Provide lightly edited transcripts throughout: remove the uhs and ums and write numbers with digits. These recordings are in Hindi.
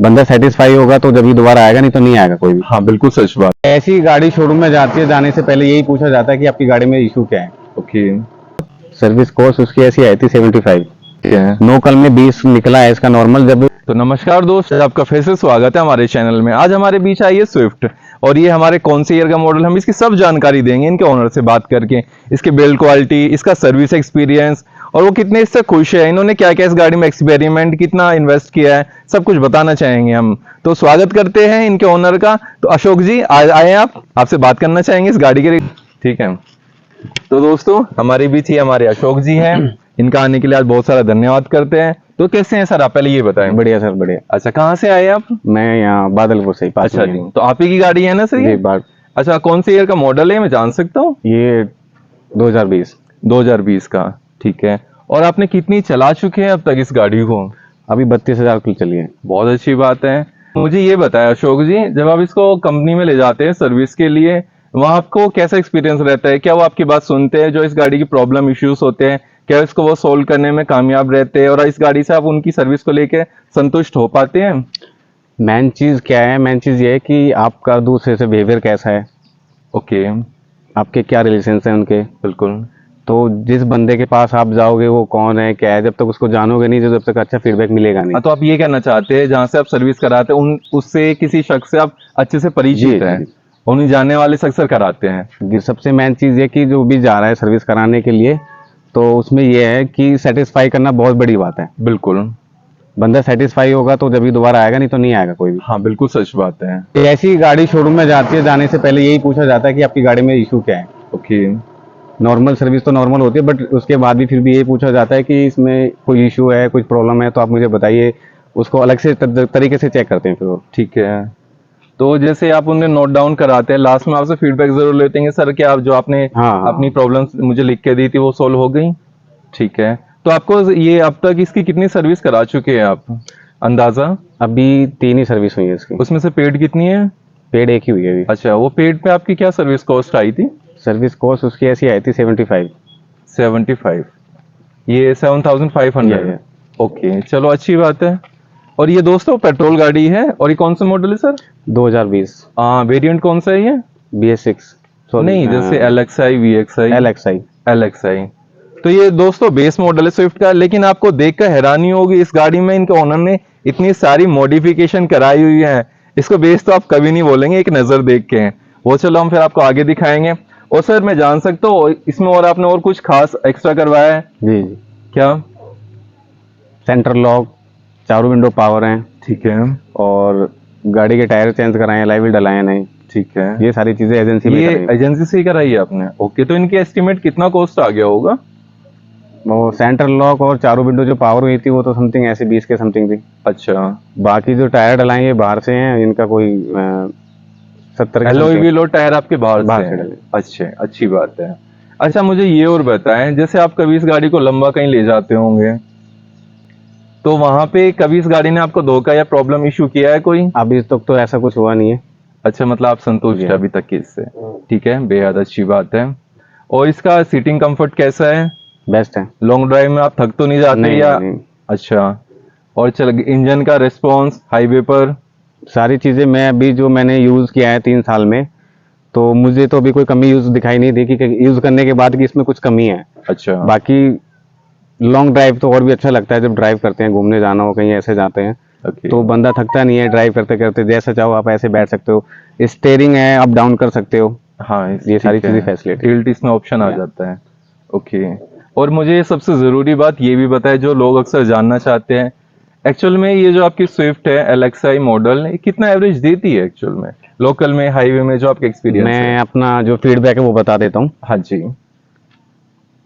बंदा सेटिस्फाई होगा तो जब भी दोबारा आएगा, नहीं तो नहीं आएगा कोई भी। हाँ बिल्कुल सच बात। ऐसी गाड़ी शोरूम में जाती है, जाने से पहले यही पूछा जाता है कि आपकी गाड़ी में इशू क्या है। ओके। सर्विस कॉस्ट उसकी ऐसी आई थी 75। ठीक है। नो कल में 20 निकला है इसका नॉर्मल। जब तो नमस्कार दोस्त, आपका फिर से स्वागत है हमारे चैनल में। आज हमारे बीच आई है स्विफ्ट, और ये हमारे कौन से ईयर का मॉडल, हम इसकी सब जानकारी देंगे इनके ओनर से बात करके। इसके बिल्ड क्वालिटी, इसका सर्विस एक्सपीरियंस, और वो कितने इससे खुश है, इन्होंने क्या क्या इस गाड़ी में एक्सपेरिमेंट, कितना इन्वेस्ट किया है, सब कुछ बताना चाहेंगे हम। तो स्वागत करते हैं इनके ओनर का। तो अशोक जी आए, आप आपसे बात करना चाहेंगे इस गाड़ी के। ठीक है, तो दोस्तों हमारे बीच ही हमारे अशोक जी हैं। इनका आने के लिए आज बहुत सारा धन्यवाद करते हैं। तो कैसे हैं सर आप, पहले ये बताएं। बढ़िया सर, बढ़िया। अच्छा, कहाँ से आए आप? मैं यहाँ बादलपुर से ही पास अच्छा में जी, हूँ। तो आप ही की गाड़ी है ना सर जी ये? बात। अच्छा, कौन से ईयर का मॉडल है, मैं जान सकता हूँ? ये 2020। 2020 का, ठीक है। और आपने कितनी चला चुके हैं अब तक इस गाड़ी को? अभी 32,000 की चली है। बहुत अच्छी बात है। मुझे ये बताया अशोक जी, जब आप इसको कंपनी में ले जाते हैं सर्विस के लिए, वहाँ आपको कैसा एक्सपीरियंस रहता है? क्या वो आपकी बात सुनते हैं? जो इस गाड़ी की प्रॉब्लम इश्यूज होते हैं, क्या इसको वो सोल्व करने में कामयाब रहते हैं, और इस गाड़ी से आप उनकी सर्विस को लेके संतुष्ट हो पाते हैं? मेन चीज क्या है? मेन चीज ये है कि आपका दूसरे से बिहेवियर कैसा है, ओके। आपके क्या रिलेशन हैं उनके। बिल्कुल। तो जिस बंदे के पास आप जाओगे वो कौन है क्या है, जब तक उसको जानोगे नहीं, जब तक अच्छा फीडबैक मिलेगा नहीं। हाँ, तो आप ये कहना चाहते हैं जहाँ से आप सर्विस कराते हैं उन उससे किसी शख्स से आप अच्छे से जी, परिचित हैं, जी। उन्हें जानने वाले शख्स से कराते हैं। जी, सबसे मेन चीज ये कि जो भी जा रहा है सर्विस कराने के लिए, तो उसमें ये है कि सेटिस्फाई करना बहुत बड़ी बात है। बिल्कुल। बंदा सेटिस्फाई होगा तो जब भी दोबारा आएगा, नहीं तो नहीं आएगा कोई भी। हाँ बिल्कुल सच बात है। ऐसी गाड़ी शोरूम में जाती है, जाने से पहले यही पूछा जाता है कि आपकी गाड़ी में इशू क्या है। ओके। नॉर्मल सर्विस तो नॉर्मल होती है, बट उसके बाद भी फिर भी यही पूछा जाता है कि इसमें कोई इशू है, कुछ प्रॉब्लम है तो आप मुझे बताइए। उसको अलग से तरीके से चेक करते हैं फिर वो। ठीक है, तो जैसे आप उन्हें नोट डाउन कराते हैं, लास्ट में आपसे फीडबैक जरूर लेते हैं सर, क्या आप जो आपने हाँ। अपनी प्रॉब्लम्स मुझे लिख के दी थी वो सोल्व हो गई? ठीक है, तो आपको ये अब तक इसकी कितनी सर्विस करा चुके हैं आप, अंदाजा? अभी 3 ही सर्विस हुई है इसकी। उसमें से पेड कितनी है? पेड एक ही हुई है अभी। अच्छा, वो पेड पे आपकी क्या सर्विस कॉस्ट आई थी? सर्विस कॉस्ट उसकी ऐसी आई थी 75। 75, ये 7500। ये ओके, चलो अच्छी बात है। और ये दोस्तों पेट्रोल गाड़ी है, और ये कौन सा मॉडल है सर? 2020 वेरिएंट कौन सा है ये? BS6। नहीं, जैसे LXI, VXI, LXI। LXI। तो ये दोस्तों बेस मॉडल है स्विफ्ट का, लेकिन आपको देखकर हैरानी होगी, इस गाड़ी में इनके ओनर ने इतनी सारी मॉडिफिकेशन कराई हुई है। इसको बेस तो आप कभी नहीं बोलेंगे एक नजर देख के। वो चलो हम फिर आपको आगे दिखाएंगे। और सर मैं जान सकता हूँ इसमें और आपने और कुछ खास एक्स्ट्रा करवाया है? जी जी। क्या? सेंटर लॉक, चारों विंडो पावर हैं, ठीक है। और गाड़ी के टायर चेंज कराए हैं, लाइव डलाए हैं नहीं। ठीक है, ये सारी चीजें एजेंसी में ये कराई हैं। एजेंसी से ही कराई है आपने? ओके, तो इनकी एस्टिमेट कितना कॉस्ट आ गया होगा? वो सेंटर लॉक और चारों विंडो जो पावर हुई थी वो तो समथिंग ऐसे 20 के समथिंग थी। अच्छा। बाकी जो टायर डलाए ये बाहर से हैं, इनका कोई 70 के एलॉय समथिंग व्हील और टायर आपके बाहर बाहर से से हैं? डले। अच्छे, अच्छी बात है। अच्छा, मुझे ये और बताएं, जैसे आप कभी इस गाड़ी को लंबा कहीं ले जाते होंगे, तो वहां पे कभी इस गाड़ी ने आपको धोखा या प्रॉब्लम इशू किया है कोई? अभी तक तो ऐसा कुछ हुआ नहीं है। अच्छा, मतलब आप संतुष्ट जी है हाँ। अभी तक इससे? ठीक है, बेहद अच्छी बात है। और इसका सीटिंग कंफर्ट कैसा है? बेस्ट है। लॉन्ग ड्राइव में आप थक तो नहीं जाते नहीं या? नहीं। अच्छा। और चल इंजन का रिस्पॉन्स हाईवे पर? सारी चीजें मैं अभी जो मैंने यूज किया है 3 साल में, तो मुझे तो अभी कोई कमी यूज दिखाई नहीं दी कि यूज करने के बाद कि इसमें कुछ कमी है। अच्छा। बाकी लॉन्ग ड्राइव तो और भी अच्छा लगता है, जब ड्राइव करते हैं, घूमने जाना हो कहीं ऐसे जाते हैं ओके। तो बंदा थकता नहीं है। ड्राइव करते करते जैसा चाहो आप ऐसे बैठ सकते हो, स्टेयरिंग है अप डाउन कर सकते हो। हाँ, ये सारी चीजें फैसिलिटी। टिल्ट इसमें ऑप्शन आ Yeah. जाता है। ओके। और मुझे सबसे जरूरी बात ये भी बताए, जो लोग अक्सर जानना चाहते हैं, एक्चुअल में ये जो आपकी स्विफ्ट है LXI मॉडल, ये कितना एवरेज देती है एक्चुअल में, लोकल में, हाईवे में, जो आपका एक्सपीरियंस मैं है? अपना जो फीडबैक है वो बता देता हूँ। हाँ जी।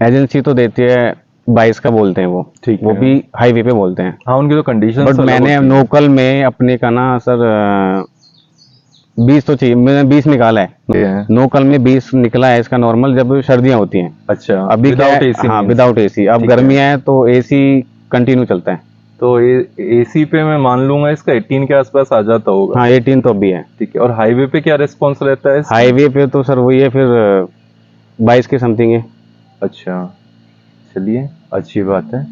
एजेंसी तो देती है 22 का बोलते हैं वो, ठीक वो है। भी हाईवे पे बोलते हैं। हाँ, उनकी तो कंडीशन बट मैंने लोकल में अपने का ना सर 20 तो चाहिए, मैंने 20 निकाला है। लोकल में 20 निकला है इसका नॉर्मल, जब सर्दियां होती हैं। अच्छा, अभी क्या विदाउट है? एसी? हाँ, विदाउट एसी। अब ठीक है। गर्मियां हैं तो एसी कंटिन्यू चलता है। तो एसी पे मैं मान लूंगा इसका 18 के आसपास आ जाता होगा। हाँ, 18 तो अभी है। ठीक है, और हाईवे पे क्या रिस्पॉन्स रहता है इसका? हाईवे पे तो सर वही है फिर 22 के समथिंग है। अच्छा, चलिए अच्छी बात है।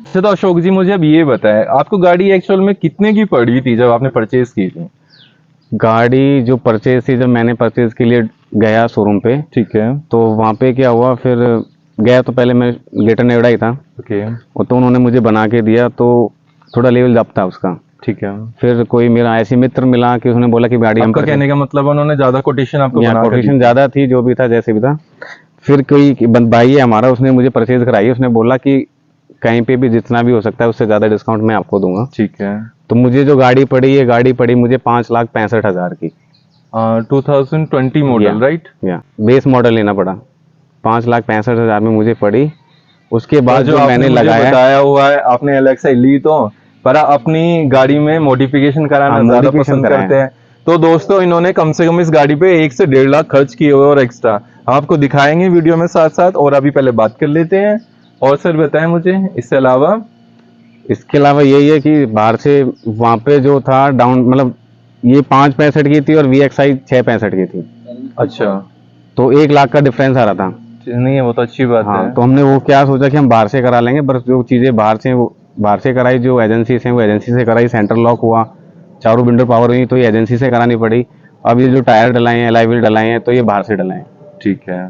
अच्छा, तो अशोक जी मुझे अब ये बताएं, आपको गाड़ी एक्चुअल में कितने की पड़ी थी जब आपने परचेज की थी? गाड़ी जो परचेज थी, जब मैंने परचेज के लिए गया शोरूम पे, ठीक है। तो वहाँ पे क्या हुआ, फिर गया तो पहले मैं ग्रेटर नोएडा ही था, ओके। और तो उन्होंने मुझे बना के दिया, तो थोड़ा लेवल अप था उसका। ठीक है। फिर कोई मेरा ऐसी मित्र मिला कि उसने बोला कि गाड़ी हम आपका कहने का मतलब उन्होंने ज्यादा कोटेशन आपको यहाँ बना कर दी कोटेशन थी? ज़्यादा थी, जो भी था जैसे भी था। फिर कोई भाई है हमारा, उसने मुझे परचेज कराई, उसने बोला कि कहीं पे भी जितना भी हो सकता है उससे ज़्यादा डिस्काउंट मैं आपको दूंगा। ठीक है। तो मुझे जो गाड़ी पड़ी, ये गाड़ी पड़ी मुझे 5,65,000 की। 2020 मॉडल, राइट? या बेस मॉडल लेना पड़ा, 5,65,000 में मुझे पड़ी। उसके तो बाद जो जो आपने मैंने मुझे लगाया, बताया हुआ है, आपने एलेक्सा ली तो, पर अपनी गाड़ी में मॉडिफिकेशन कराना ज्यादा मॉडिफिकेशन पसंद कराया। करते हैं। तो दोस्तों, इन्होंने कम से कम इस गाड़ी पे 1 से 1.5 लाख खर्च किए हुए और एक्स्ट्रा हम आपको दिखाएंगे वीडियो में साथ साथ। और अभी पहले बात कर लेते हैं, और सर बताएं मुझे इससे अलावा। इसके अलावा यही है कि बाहर से वहाँ पे जो था डाउन, मतलब ये 5,65 की थी और VXI 6,65 की थी, अच्छा। तो 1 लाख का डिफरेंस आ रहा था। नहीं है, वो तो अच्छी बात है। हाँ, तो हमने वो क्या सोचा कि हम बाहर से करा लेंगे, बस जो चीज़ें बाहर से वो बाहर से कराई, जो एजेंसी से वो एजेंसी से कराई, सेंटर लॉक हुआ, चारों विंडो पावर हुई, तो ये एजेंसी से करानी पड़ी। अब ये जो टायर डलाए हैं, एलॉय व्हील डलाए हैं, तो ये बाहर से डलाए हैं। ठीक है।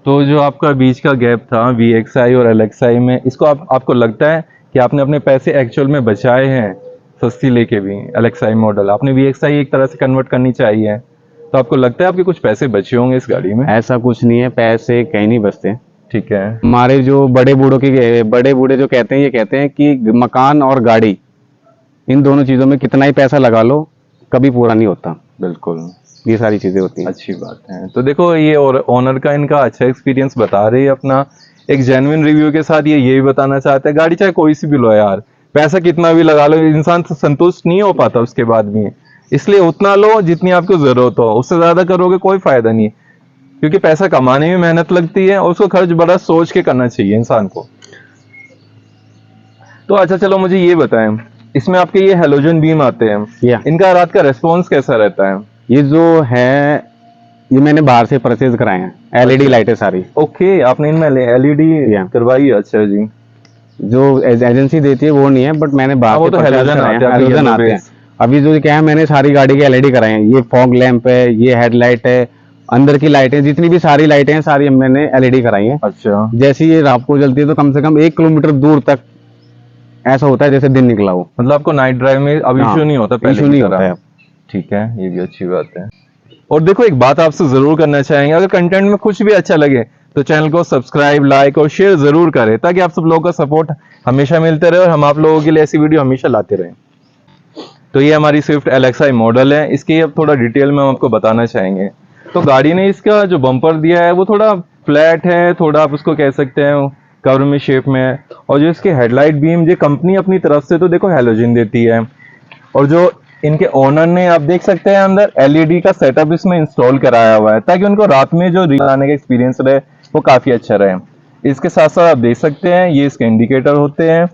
तो जो आपका बीच का गैप था VXI और LXI में, इसको आपको लगता है कि आपने अपने पैसे एक्चुअल में बचाए हैं सस्ती लेके भी? LXI मॉडल आपने VXI एक तरह से कन्वर्ट करनी चाहिए, तो आपको लगता है आपके कुछ पैसे बचे होंगे इस गाड़ी में? ऐसा कुछ नहीं है, पैसे कहीं नहीं बचते। ठीक है। हमारे जो बड़े बूढ़े जो कहते हैं, ये कहते हैं कि मकान और गाड़ी, इन दोनों चीज़ों में कितना ही पैसा लगा लो, कभी पूरा नहीं होता। बिल्कुल। ये सारी चीज़ें होती हैं। अच्छी बात है। तो देखो, ये और ओनर का इनका अच्छा एक्सपीरियंस बता रहे हैं अपना, एक जेन्युइन रिव्यू के साथ। ये भी बताना चाहते हैं, गाड़ी चाहे कोई सी भी लो यार, पैसा कितना भी लगा लो, इंसान संतुष्ट नहीं हो पाता उसके बाद भी। इसलिए उतना लो जितनी आपको जरूरत हो, उससे ज्यादा करोगे कोई फायदा नहीं है, क्योंकि पैसा कमाने में मेहनत लगती है और उसको खर्च बड़ा सोच के करना चाहिए इंसान को। तो अच्छा, चलो मुझे ये बताएं, इसमें आपके ये हेलोजन बीम आते हैं, या इनका रात का रेस्पॉन्स कैसा रहता है? ये जो है, ये मैंने बाहर से परचेज कराए हैं, LED अच्छा। लाइटें सारी। ओके, आपने इनमें LED या करवाई है? अच्छा जी। जो एजेंसी देती है वो नहीं है, बट मैंने बाहर वो से तो परचेज हेलोजन कराए आते हैं, हैं, हेलोजन yellow आते हैं। base। अभी जो क्या है, मैंने सारी गाड़ी के LED कराए हैं, ये फॉग लैंप है, ये हेडलाइट है, अंदर की लाइटें, जितनी भी सारी लाइटें हैं सारी मैंने LED कराई हैं। अच्छा। जैसे ये रात को जलती है तो कम से कम 1 किलोमीटर दूर तक ऐसा होता है जैसे दिन निकला हो। मतलब आपको नाइट ड्राइव में अब हाँ, इश्यू नहीं होता पहले इशू की नहीं तरह? होता है। ठीक है, ये भी अच्छी बात है। और देखो, एक बात आपसे जरूर करना चाहेंगे, अगर कंटेंट में कुछ भी अच्छा लगे तो चैनल को सब्सक्राइब, लाइक और शेयर जरूर करें, ताकि आप सब लोगों का सपोर्ट हमेशा मिलते रहे और हम आप लोगों के लिए ऐसी वीडियो हमेशा लाते रहें। तो ये हमारी स्विफ्ट LXI मॉडल है, इसकी अब थोड़ा डिटेल में हम आपको बताना चाहेंगे। तो गाड़ी ने इसका जो बम्पर दिया है वो थोड़ा फ्लैट है, थोड़ा आप उसको कह सकते हैं कर्व में शेप में है। और जो इसके हेडलाइट बीम, जो कंपनी अपनी तरफ से तो देखो हैलोजन देती है, और जो इनके ओनर ने, आप देख सकते हैं अंदर LED का सेटअप इसमें इंस्टॉल कराया हुआ है, ताकि उनको रात में जो रील आने का एक्सपीरियंस रहे वो काफी अच्छा रहे। इसके साथ साथ आप देख सकते हैं ये इसके इंडिकेटर होते हैं,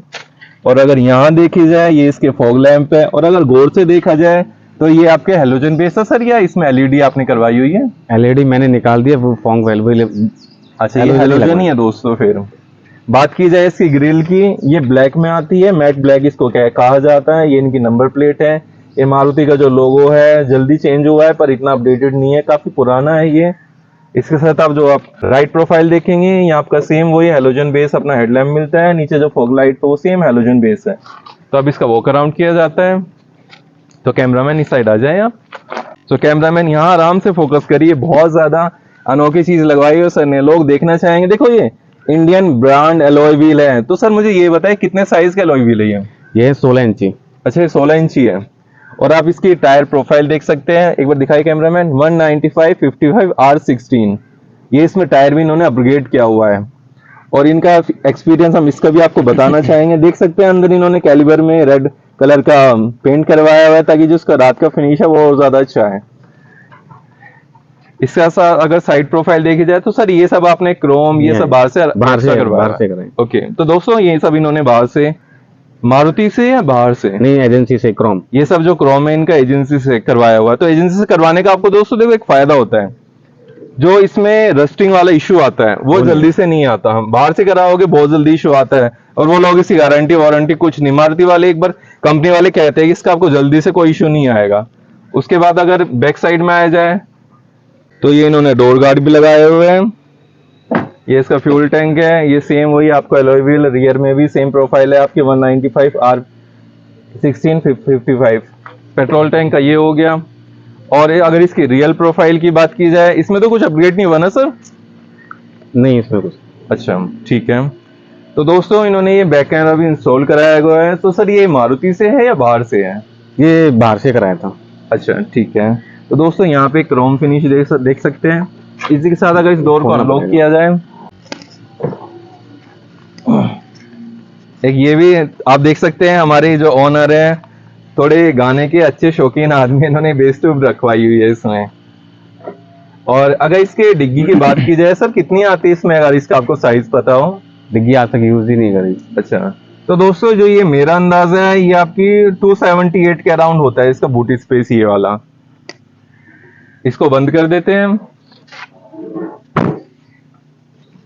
और अगर यहाँ देखी जाए ये इसके फॉग लैंप है, और अगर गौर से देखा जाए तो ये आपके हेलोजन बेस है सर, या इसमें LED आपने करवाई हुई है? LED मैंने निकाल दिया, वो फॉग वेल। अच्छा, ये हेलोजन ही है दोस्तों। फिर बात की जाए इसकी ग्रिल की, ये ब्लैक में आती है, मैट ब्लैक इसको कहा जाता है। ये इनकी नंबर प्लेट है। ये मारुति का जो लोगो है जल्दी चेंज हुआ है, पर इतना अपडेटेड नहीं है, काफी पुराना है ये। इसके साथ आप जो आप राइट प्रोफाइल देखेंगे, ये आपका सेम वही हेलोजन बेस अपना हेडलैम्प मिलता है, नीचे जो फॉग लाइट तो वो सेम हेलोजन बेस है। तो अब इसका वॉक अराउंड किया जाता है। तो कैमरामैन इस साइड आ जाए आप। तो कैमरामैन यहाँ आराम से फोकस करिए, बहुत ज्यादा अनोखी चीज लगवाई है सर ने, लोग देखना चाहेंगे। देखो, ये इंडियन ब्रांड एलॉय व्हील है। तो सर मुझे ये बताए, कितने साइज का एलॉय व्हील है ये? ये 16 इंची। अच्छा, ये 16 इंची है। और आप इसकी टायर प्रोफाइल देख सकते हैं, एक बार दिखाई कैमरामैन। 195/55 R16, ये इसमें टायर भी इन्होंने अपग्रेड किया हुआ है। और इनका एक्सपीरियंस हम इसका भी आपको बताना चाहेंगे। देख सकते हैं अंदर इन्होंने कैलिबर में रेड कलर का पेंट करवाया हुआ है, ताकि जो उसका रात का फिनिश है वो और ज्यादा अच्छा है। इसके साथ अगर साइड प्रोफाइल देखी जाए तो सर ये सब आपने क्रोम ये सब बाहर से कराए। ओके, तो दोस्तों ये सब इन्होंने बाहर से, मारुति से या बाहर से? नहीं, एजेंसी से क्रोम। ये सब जो क्रोम है इनका एजेंसी से करवाया हुआ है। तो एजेंसी से करवाने का आपको दोस्तों देखो एक फायदा होता है, जो इसमें रस्टिंग वाला इशू आता है वो जल्दी से नहीं आता। हम बाहर से कराओगे बहुत जल्दी इशू आता है, और वो लोग इसकी गारंटी वारंटी कुछ नहीं, मारुति वाले एक बार कंपनी वाले कहते हैं कि इसका आपको जल्दी से कोई इश्यू नहीं आएगा। उसके बाद अगर बैक साइड में आ जाए तो ये इन्होंने डोर गार्ड भी लगाए हुए हैं। ये इसका फ्यूल टैंक है, ये सेम वही आपको एलॉय व्हील, रियर में भी सेम प्रोफाइल है आपकी 195 R1655। पेट्रोल टैंक का ये हो गया। और अगर इसकी रियल प्रोफाइल की बात की जाए, इसमें तो कुछ अपग्रेड नहीं हुआ ना सर? नहीं इसमें कुछ। अच्छा ठीक है। तो दोस्तों इन्होंने ये बैक कैमरा भी इंस्टॉल कराया हुआ है। तो सर ये मारुति से है या बाहर से है? ये बाहर से कराया था। अच्छा ठीक है। तो दोस्तों यहाँ पे क्रोम फिनिश देख सकते हैं। इसी के साथ अगर इस डोर को अनलॉक किया जाए, एक ये भी आप देख सकते हैं, हमारे जो ओनर है थोड़े गाने के अच्छे शौकीन आदमी, इन्होंने बेस ट्यूब रखवाई हुई है इसमें। और अगर इसके डिग्गी की बात की जाए सर, कितनी आती है इसमें, अगर इसका आपको साइज पता हो? डिग्गी आज तक यूज ही नहीं करी। अच्छा, तो दोस्तों जो ये मेरा अंदाजा है, ये आपकी 278 के अराउंड होता है इसका बूट स्पेस ये वाला। इसको बंद कर देते हैं।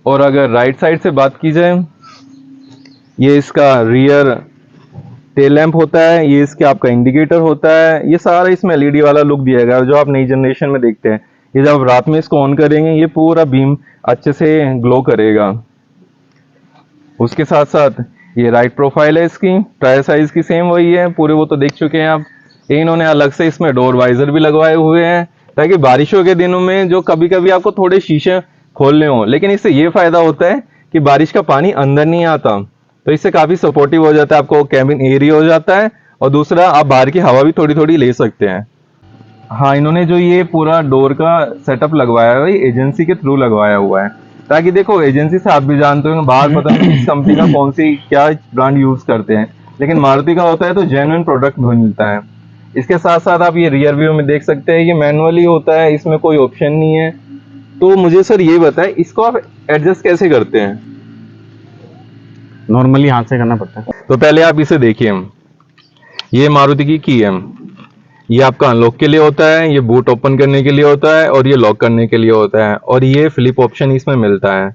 और अगर राइट साइड से बात की जाए, ये इसका रियर टेल लैंप होता है, ये इसके आपका इंडिकेटर होता है। ये सारा इसमें एलईडी वाला लुक दिया गया है जो आप नई जनरेशन में देखते हैं। ये जब रात में इसको ऑन करेंगे, ये पूरा बीम अच्छे से ग्लो करेगा। उसके साथ साथ ये राइट प्रोफाइल है इसकी, टायर साइज की सेम वही है पूरे, वो तो देख चुके हैं आप। ये इन्होंने अलग से इसमें डोर वाइजर भी लगवाए हुए हैं, ताकि बारिशों के दिनों में जो कभी कभी आपको थोड़े शीशे खोलने हो, लेकिन इससे ये फायदा होता है कि बारिश का पानी अंदर नहीं आता, तो इससे काफी सपोर्टिव हो जाता है, आपको कैबिन एरिया हो जाता है। और दूसरा, आप बाहर की हवा भी थोड़ी थोड़ी ले सकते हैं। हाँ, इन्होंने जो ये पूरा डोर का सेटअप लगवाया है, एजेंसी के थ्रू लगवाया हुआ है, ताकि देखो एजेंसी से आप भी जानते हो बाहर पता नहीं किस कंपनी का कौन सी क्या ब्रांड यूज करते हैं, लेकिन मारुति का होता है तो जेन्युइन प्रोडक्ट मिलता है। इसके साथ साथ आप ये रियर व्यू में देख सकते हैं, ये मैनुअली होता है, इसमें कोई ऑप्शन नहीं है। तो मुझे सर ये बताएं, इसको आप एडजस्ट कैसे करते हैं? नॉर्मली हाथ से करना पड़ता है। तो पहले आप इसे देखिए, ये मारुति की है, ये आपका अनलॉक के लिए होता है, ये बूट ओपन करने के लिए होता है, और ये लॉक करने के लिए होता है, और ये फ्लिप ऑप्शन इसमें मिलता है।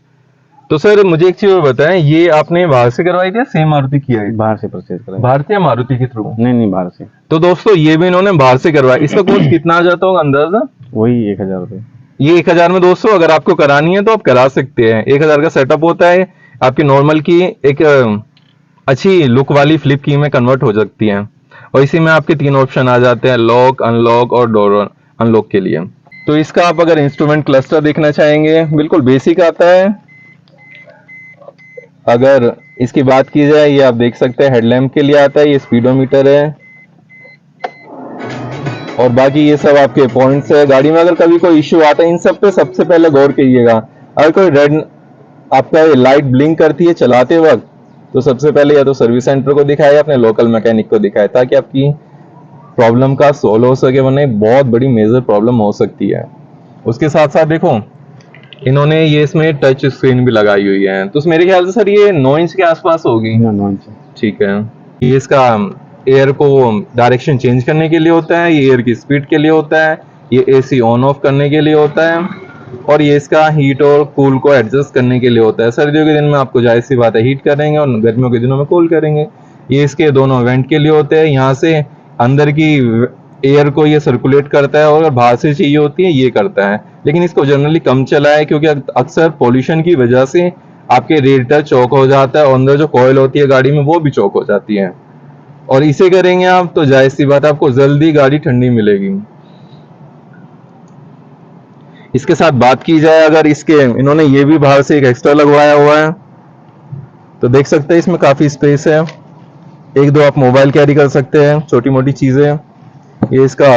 तो सर मुझे एक चीज और बताएं, ये आपने बाहर से करवाई थी या सेम मारुति की है? बाहर से परचेज करा। बाहर से या मारुति के थ्रू? नहीं बाहर से। तो दोस्तों ये भी इन्होंने बाहर से करवाया। इसका कॉस्ट कितना आ जाता होगा अंदाजा? वही 1000 रुपये। ये 1000 में दोस्तों अगर आपको करानी है तो आप करा सकते हैं। 1000 का सेटअप होता है, आपकी नॉर्मल की एक अच्छी लुक वाली फ्लिप की में कन्वर्ट हो सकती है। और इसी में आपके 3 ऑप्शन आ जाते हैं, लॉक, अनलॉक और डोर अनलॉक के लिए। तो इसका आप अगर इंस्ट्रूमेंट क्लस्टर देखना चाहेंगे, बिल्कुल बेसिक आता है। अगर इसकी बात की जाए, ये आप देख सकते हैं हेडलैम्प के लिए आता है, ये स्पीडोमीटर है, और बाकी ये सब आपके पॉइंट्स है। गाड़ी में अगर कभी कोई इश्यू आता है, इन सब पे सबसे पहले गौर कीजिएगा। अगर कोई रेड आपका लाइट ब्लिंक करती है चलाते वक्त, तो सबसे पहले या तो सर्विस सेंटर को दिखाए या अपने लोकल मैकेनिक को दिखाए, ताकि आपकी प्रॉब्लम का सोल्व हो सके, वरना बहुत बड़ी मेजर प्रॉब्लम हो सकती है। उसके साथ साथ देखो, इन्होंने ये इसमें टच स्क्रीन भी लगाई हुई है, तो मेरे ख्याल से सर ये 9 इंच के आसपास होगी। 9 इंच। ठीक है। ये इसका एयर को डायरेक्शन चेंज करने के लिए होता है, ये एयर की स्पीड के लिए होता है, ये एसी ऑन ऑफ करने के लिए होता है, और ये इसका हीट और कूल को एडजस्ट करने के लिए होता है। सर्दियों के दिन में आपको जाहिर सी बात है हीट करेंगे, और गर्मियों के दिनों में कूल करेंगे। ये इसके दोनों वेंट के लिए होते हैं, यहाँ से अंदर की एयर को ये सर्कुलेट करता है, और अगर बाहर से चाहिए होती है ये करता है। लेकिन इसको जनरली कम चला है, क्योंकि अक्सर पोल्यूशन की वजह से आपके रेडिएटर चौक हो जाता है, और अंदर जो कॉइल होती है गाड़ी में वो भी चौक हो जाती है। और इसे करेंगे आप तो जाहिर सी बात है आपको जल्दी गाड़ी ठंडी मिलेगी। इसके साथ बात की जाए, अगर इसके इन्होंने ये भी बाहर से एक एक्स्ट्रा लगवाया हुआ है, तो देख सकते हैं इसमें काफी स्पेस है। 1-2 आप मोबाइल कैरी कर सकते हैं, छोटी मोटी चीजें। ये इसका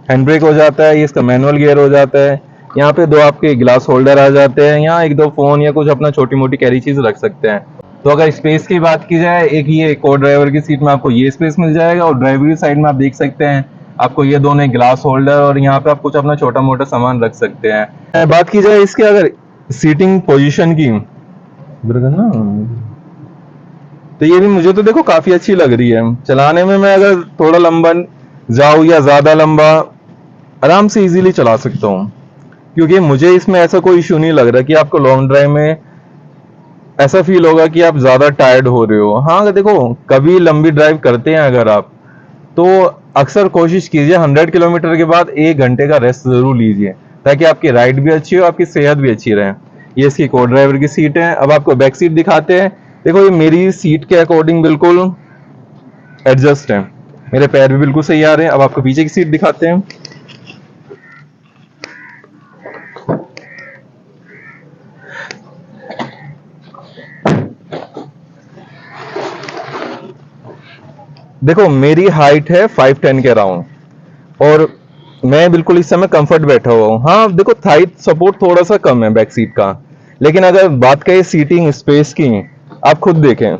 हैंड ब्रेक हो जाता है, ये इसका मैनुअल गियर हो जाता है। यहाँ पे 2 आपके ग्लास होल्डर आ जाते हैं, यहाँ 1-2 फोन या कुछ अपना छोटी मोटी कैरी चीज रख सकते हैं। तो अगर स्पेस की बात की जाए, एक ये को ड्राइवर की सीट में आपको ये स्पेस मिल जाएगा, और ड्राइवर की साइड में आप देख सकते हैं आपको ये दोनों ग्लास होल्डर, और यहाँ पे आप कुछ अपना छोटा मोटा सामान रख सकते हैं। बात की जाए इसके अगर सीटिंग पोजीशन की, ना, तो ये भी मुझे तो देखो काफी अच्छी लग रही है चलाने में। मैं अगर थोड़ा लंबा जाऊं या ज्यादा लंबा, आराम से इजीली चला सकता हूँ, क्योंकि मुझे इसमें ऐसा कोई इशू नहीं लग रहा कि आपको लॉन्ग ड्राइव में ऐसा फील होगा कि आप ज्यादा टायर्ड हो रहे हो। हाँ देखो, कभी लंबी ड्राइव करते हैं अगर आप, तो अक्सर कोशिश कीजिए 100 किलोमीटर के बाद 1 घंटे का रेस्ट जरूर लीजिए, ताकि आपकी राइड भी अच्छी हो, आपकी सेहत भी अच्छी रहे। ये इसकी को ड्राइवर की सीट है। अब आपको बैक सीट दिखाते हैं। देखो, ये मेरी सीट के अकॉर्डिंग बिल्कुल एडजस्ट है, मेरे पैर भी बिल्कुल सही आ रहे हैं। अब आपको पीछे की सीट दिखाते हैं। देखो, मेरी हाइट है 5'10" के अराउंड, और मैं बिल्कुल इस समय कंफर्ट बैठा हुआ हूँ। हाँ देखो, थाई सपोर्ट थोड़ा सा कम है बैक सीट का, लेकिन अगर बात करें सीटिंग स्पेस की, आप खुद देखें,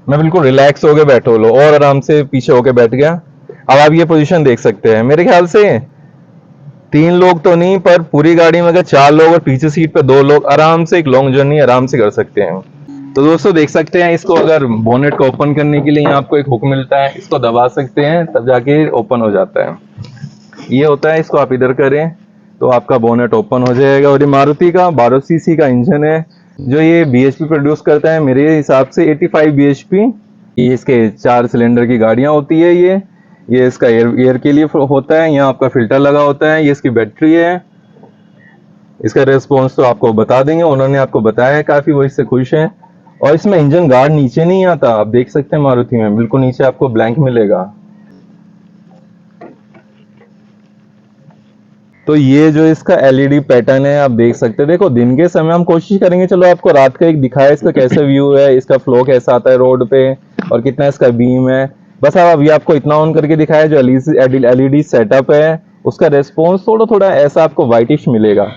मैं बिल्कुल रिलैक्स होकर बैठा हूँ और आराम से पीछे होकर बैठ गया। अब आप ये पोजीशन देख सकते हैं। मेरे ख्याल से 3 लोग तो नहीं, पर पूरी गाड़ी में अगर 4 लोग और पीछे सीट पे 2 लोग आराम से एक लॉन्ग जर्नी आराम से कर सकते हैं। तो दोस्तों देख सकते हैं, इसको अगर बोनेट को ओपन करने के लिए यहाँ आपको एक हुक मिलता है, इसको दबा सकते हैं, तब जाके ओपन हो जाता है। ये होता है, इसको आप इधर करें तो आपका बोनेट ओपन हो जाएगा। और ये मारुति का 12 सीसी का इंजन है, जो ये बीएचपी प्रोड्यूस करता है, मेरे हिसाब से 85 बीएचपी। ये इसके 4 सिलेंडर की गाड़ियां होती है। ये इसका एयर के लिए होता है, यहाँ आपका फिल्टर लगा होता है। ये इसकी बैटरी है। इसका रेस्पॉन्स तो आपको बता देंगे, उन्होंने आपको बताया है काफी, वो इससे खुश है। और इसमें इंजन गार्ड नीचे नहीं आता, आप देख सकते हैं मारुति में बिल्कुल नीचे आपको ब्लैंक मिलेगा। तो ये जो इसका एलईडी पैटर्न है, आप देख सकते हैं। देखो, दिन के समय हम कोशिश करेंगे, चलो आपको रात का एक दिखाया इसका कैसे व्यू है, इसका फ्लो कैसा आता है रोड पे, और कितना इसका बीम है। बस अब अभी आपको इतना ऑन करके दिखाया, जो एलईडी सेटअप है उसका रेस्पॉन्स थोड़ा थोड़ा ऐसा आपको वाइटिश मिलेगा।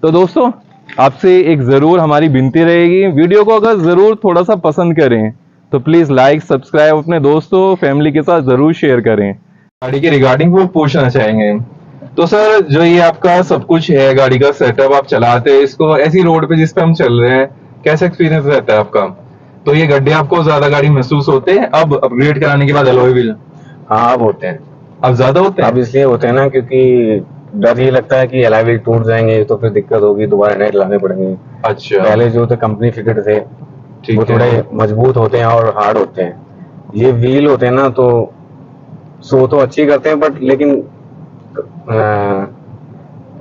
तो दोस्तों, आपसे एक जरूर हमारी विनती रहेगी, वीडियो को अगर जरूर थोड़ा सा पसंद करें तो प्लीज लाइक सब्सक्राइब अपने दोस्तों फैमिली के साथ जरूर शेयर करें। गाड़ी के रिगार्डिंग वो पूछना चाहेंगे। तो सर, जो ये आपका सब कुछ है, गाड़ी का सेटअप आप चलाते हैं इसको ऐसी रोड पे जिस पे हम चल रहे हैं, कैसा एक्सपीरियंस रहता है आपका? तो ये गड्ढे आपको ज्यादा गाड़ी महसूस होते हैं अब अपग्रेड कराने के बाद अलॉय व्हील? हाँ, अब होते हैं। अब ज्यादा होते अब हैं? इसलिए होते हैं ना, क्योंकि डर ये लगता है कि एलॉय व्हील टूट जाएंगे तो फिर दिक्कत होगी, दोबारा नए लाने पड़ेंगे। अच्छा, पहले जो थे कंपनी फिटेड थे, ठीक वो है। थोड़े मजबूत होते हैं और हार्ड होते हैं। ये व्हील होते हैं ना, तो शो तो अच्छी करते हैं, बट लेकिन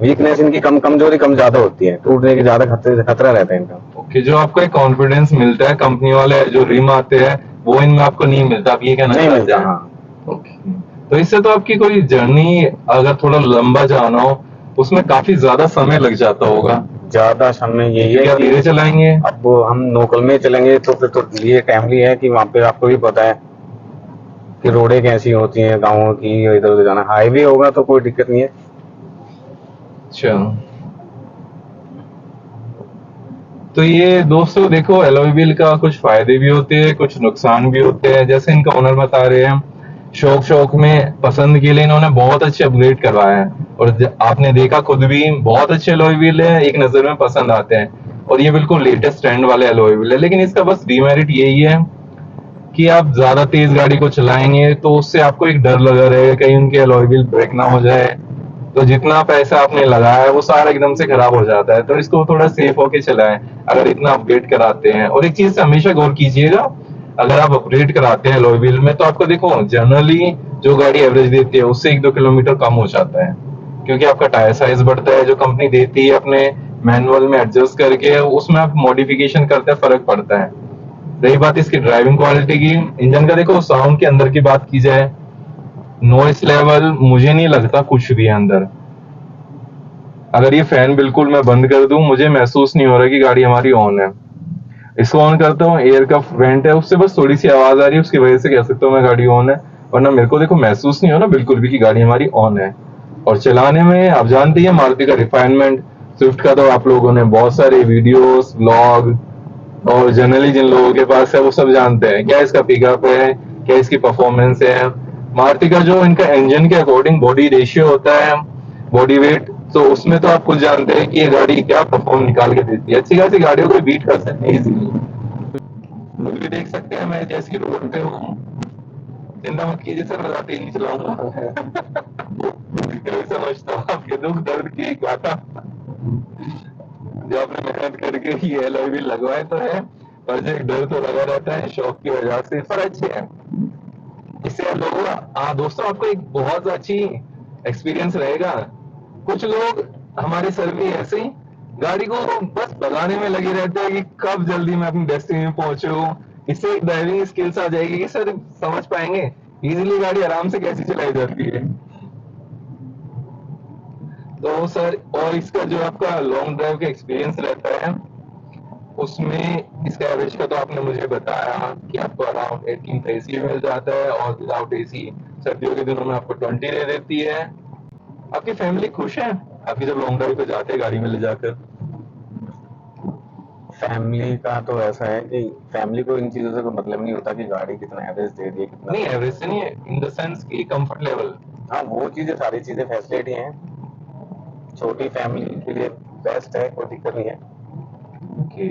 वीकनेस इनकी कमजोरी कम ज्यादा होती है, टूटने की ज्यादा खतरा रहता है इनका। ओके, जो आपको एक कॉन्फिडेंस मिलता है कंपनी वाले जो रिम आते हैं, वो इनमें आपको नहीं मिलता, आप ये कहना नहीं चाहते मिलता, हैं? हाँ। ओके, तो इससे तो आपकी कोई जर्नी अगर थोड़ा लंबा जाना हो, उसमें काफी ज्यादा समय लग जाता होगा। ज्यादा समय यही है क्या कि धीरे चलाएंगे? अब हम लोकल में चलेंगे तो फिर तो ये टाइमली है कि वहाँ पे आपको भी पता है कि रोडें कैसी होती हैं गाँवों की, इधर उधर जाना। हाईवे होगा तो कोई दिक्कत नहीं है। अच्छा, तो ये दोस्तों देखो, एलॉय व्हील का कुछ फायदे भी होते हैं, कुछ नुकसान भी होते हैं। जैसे इनका ओनर बता रहे हैं, शौक शौक में पसंद के लिए इन्होंने बहुत अच्छे अपग्रेड करवाए हैं, और आपने देखा खुद भी, बहुत अच्छे एलॉय व्हील है, एक नजर में पसंद आते हैं। और ये बिल्कुल लेटेस्ट ट्रेंड वाले एलॉय व्हील है। लेकिन इसका बस डीमेरिट यही है कि आप ज्यादा तेज गाड़ी को चलाएंगे तो उससे आपको एक डर लगा रहेगा कहीं उनके एलॉय व्हील ब्रेक ना हो जाए, तो जितना पैसा आपने लगाया है वो सारा एकदम से खराब हो जाता है। तो इसको थोड़ा सेफ होके चलाएं अगर इतना अपग्रेड कराते हैं। और एक चीज से हमेशा गौर कीजिएगा, अगर आप अपग्रेड कराते हैं एलॉय व्हील में, तो आपको देखो जनरली जो गाड़ी एवरेज देती है उससे 1-2 किलोमीटर कम हो जाता है, क्योंकि आपका टायर साइज बढ़ता है, जो कंपनी देती है अपने मैनुअल में एडजस्ट करके, उसमें आप मॉडिफिकेशन करते हैं, फर्क पड़ता है। रही बात इसकी ड्राइविंग क्वालिटी की, इंजन का देखो, साउंड के अंदर की बात की जाए, नॉइस लेवल मुझे नहीं लगता कुछ भी है अंदर। अगर ये फैन बिल्कुल मैं बंद कर दूं, मुझे महसूस नहीं हो रहा कि गाड़ी हमारी ऑन है। इसको ऑन करता हूँ, एयर का वेंट है, उससे बस थोड़ी सी आवाज आ रही है, उसकी वजह से कह सकता हूँ मैं गाड़ी ऑन है, वरना मेरे को देखो महसूस नहीं हो रहा बिल्कुल भी कि गाड़ी हमारी ऑन है। और चलाने में आप जानते हैं मारुति का रिफाइनमेंट, स्विफ्ट का तो आप लोगों ने बहुत सारे वीडियोस, व्लॉग, और जनरली जिन लोगों के पास है वो सब जानते हैं क्या इसका पिकअप है, क्या इसकी परफॉर्मेंस है। मारुति का जो इनका इंजन के अकॉर्डिंग बॉडी रेशियो होता है, बॉडी वेट, तो उसमें तो आप खुद जानते हैं कि ये गाड़ी क्या परफॉर्म निकाल के देती है। अच्छी खासी गाड़ियों को बीट कर सकते हैं इजीली। खुद भी देख सकते हैं, मैं जैसी रोड पे हूँ, चिंता मत कीजिए सर, मैं रात ही नहीं चलाऊंगा। मैं समझता हूँ आपके दुख दर्द की एक गाथा, जो आपने मेहनत करके ये एलॉय व्हील लगवाए तो है, पर जो एक डर तो लगा रहता है शौक की वजह से, पर अच्छे हैं इससे लोगों का। दोस्तों आपको एक बहुत अच्छी एक्सपीरियंस रहेगा। कुछ लोग हमारे सर भी ऐसे ही गाड़ी को बस भगाने में लगे रहते हैं कि कब जल्दी मैं अपनी डेस्टिनी पहुंचूं। इससे एक ड्राइविंग स्किल्स आ जाएगी कि सर समझ पाएंगे इजीली गाड़ी आराम से कैसे चलाई जाती है। तो सर और इसका जो आपका लॉन्ग ड्राइव का एक्सपीरियंस रहता है उसमें इसका एवरेज का तो आपने मुझे बताया कि आपको अराउंड 18 का एसी मिल जाता है और विदाउट एसी सर्दियों के दिनों में आपको 20 दे देती है। आपकी फैमिली खुश है आपकी जब लॉन्ग ड्राइव पे जाते हैं गाड़ी में ले जाकर? फैमिली का तो ऐसा है कि फैमिली को इन चीज़ों से कोई मतलब नहीं होता कि गाड़ी कितना एवरेज दे रही है, कितना नहीं एवरेज से नहीं है, इन द सेंस की कंफर्ट लेवल। हाँ वो चीज़ें, सारी चीज़ें फैसिलिटी हैं, छोटी फैमिली के लिए बेस्ट है, कोई दिक्कत नहीं है। Okay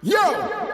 Yo!